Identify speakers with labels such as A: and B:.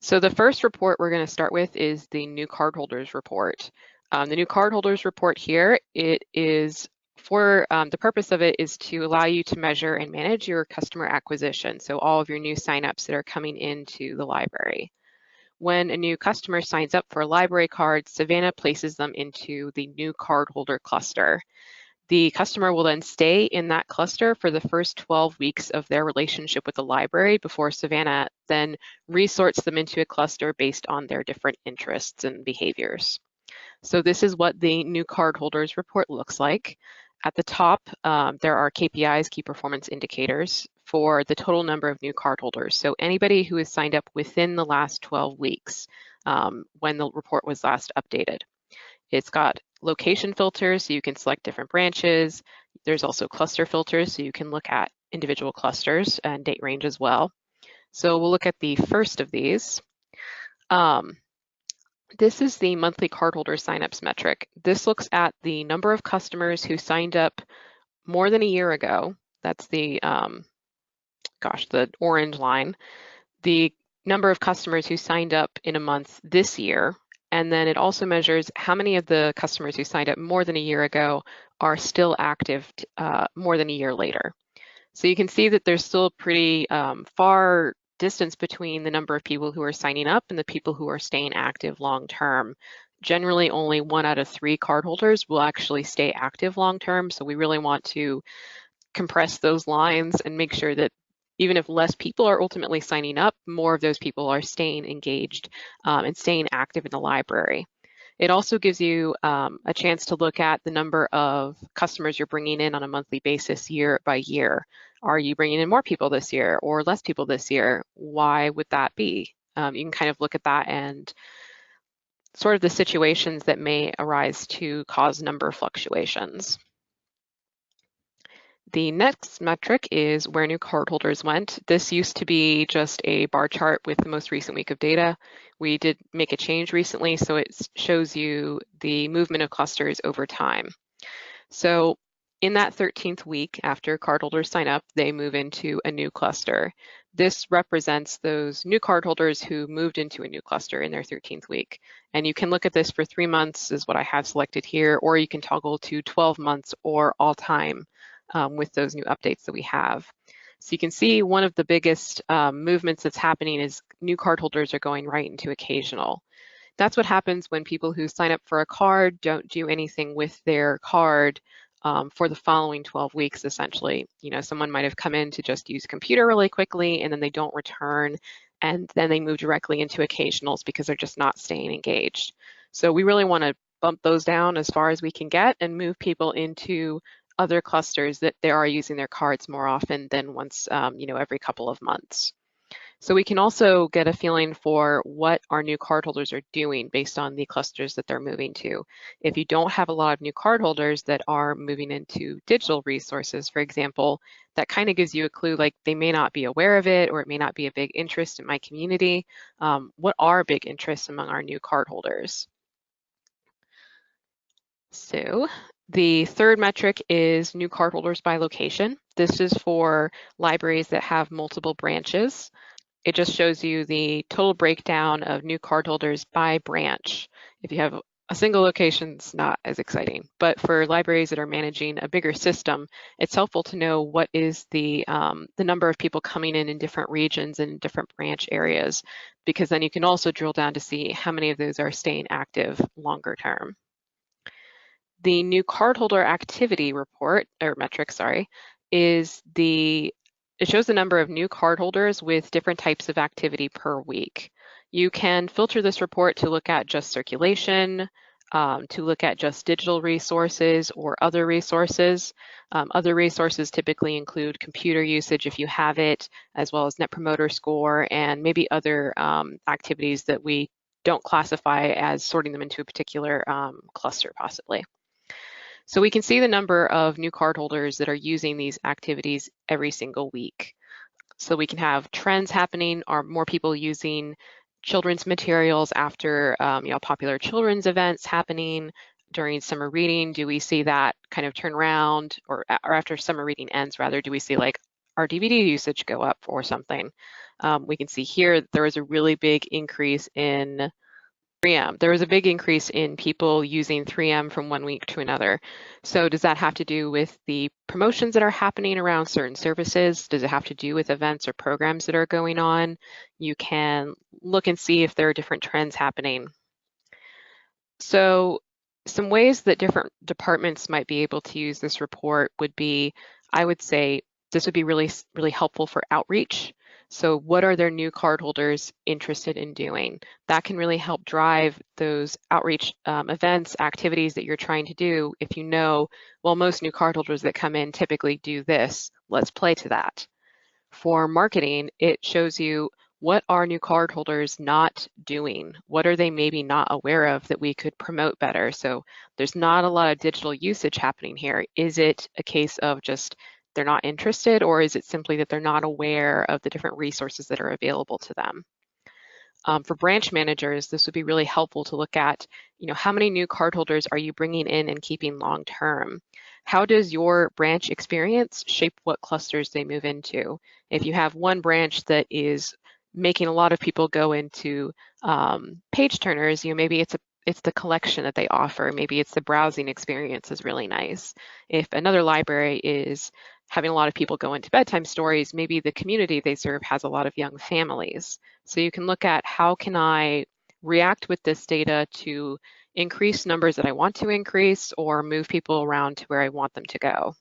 A: So the first report we're going to start with is the new cardholders report. The new cardholders report here, it is for the purpose of it is to allow you to measure and manage your customer acquisition. So all of your new signups that are coming into the library. When a new customer signs up for a library card, Savannah places them into the new cardholder cluster. The customer will then stay in that cluster for the first 12 weeks of their relationship with the library before Savannah then resorts them into a cluster based on their different interests and behaviors. So this is what the new cardholders report looks like. At the top, there are KPIs, key performance indicators, for the total number of new cardholders. So anybody who has signed up within the last 12 weeks when the report was last updated. It's got location filters, so you can select different branches. There's also cluster filters, so you can look at individual clusters and date range as well. So we'll look at the first of these. This is the monthly cardholder signups metric. This looks at the number of customers who signed up more than a year ago. That's the, the orange line. The number of customers who signed up in a month this year. And then it also measures how many of the customers who signed up more than a year ago are still active more than a year later. So you can see that there's still pretty far distance between the number of people who are signing up and the people who are staying active long term. Generally, only 1 out of 3 cardholders will actually stay active long term. So we really want to compress those lines and make sure that even if less people are ultimately signing up, more of those people are staying engaged and staying active in the library. It also gives you a chance to look at the number of customers you're bringing in on a monthly basis year by year. Are you bringing in more people this year or less people this year? Why would that be? You can kind of look at that and sort of the situations that may arise to cause number fluctuations. The next metric is where new cardholders went. This used to be just a bar chart with the most recent week of data. We did make a change recently, so it shows you the movement of clusters over time. So in that 13th week after cardholders sign up, they move into a new cluster. This represents those new cardholders who moved into a new cluster in their 13th week. And you can look at this for 3 months is what I have selected here, or you can toggle to 12 months or all time. With those new updates that we have. So you can see one of the biggest movements that's happening is new cardholders are going right into occasional. That's what happens when people who sign up for a card don't do anything with their card for the following 12 weeks, essentially. You know, someone might have come in to just use computer really quickly and then they don't return and then they move directly into occasionals because they're just not staying engaged. So we really want to bump those down as far as we can get and move people into other clusters that they are using their cards more often than once, every couple of months. So we can also get a feeling for what our new cardholders are doing based on the clusters that they're moving to. If you don't have a lot of new cardholders that are moving into digital resources, for example, that kind of gives you a clue, like they may not be aware of it or it may not be a big interest in my community. What are big interests among our new cardholders? So the third metric is new cardholders by location. This is for libraries that have multiple branches. It just shows you the total breakdown of new cardholders by branch. If you have a single location, it's not as exciting. But for libraries that are managing a bigger system, it's helpful to know what is the number of people coming in different regions and different branch areas, because then you can also drill down to see how many of those are staying active longer term. The new cardholder activity report, or metric, sorry, it shows the number of new cardholders with different types of activity per week. You can filter this report to look at just circulation, to look at just digital resources or other resources. Other resources typically include computer usage if you have it, as well as Net Promoter Score and maybe other activities that we don't classify as sorting them into a particular cluster possibly. So we can see the number of new cardholders that are using these activities every single week. So we can have trends happening. Are more people using children's materials after popular children's events happening during summer reading? Do we see that kind of turn around, or after summer reading ends rather, do we see like our DVD usage go up or something? We can see here that there was a really big increase in 3M. There was a big increase in people using 3M from one week to another. So does that have to do with the promotions that are happening around certain services? Does it have to do with events or programs that are going on? You can look and see if there are different trends happening. So some ways that different departments might be able to use this report would be, I would say, this would be really helpful for outreach. So what are their new cardholders interested in doing? That can really help drive those outreach events, activities that you're trying to do. If you know, well, most new cardholders that come in typically do this, let's play to that. For marketing, it shows you what are new cardholders not doing? What are they maybe not aware of that we could promote better? So there's not a lot of digital usage happening here. Is it a case of just they're not interested, or is it simply that they're not aware of the different resources that are available to them? For branch managers, this would be really helpful to look at, how many new cardholders are you bringing in and keeping long term? How does your branch experience shape what clusters they move into? If you have one branch that is making a lot of people go into page turners, maybe it's the collection that they offer. Maybe it's the browsing experience is really nice. If another library is having a lot of people go into bedtime stories, maybe the community they serve has a lot of young families. So you can look at how can I react with this data to increase numbers that I want to increase or move people around to where I want them to go.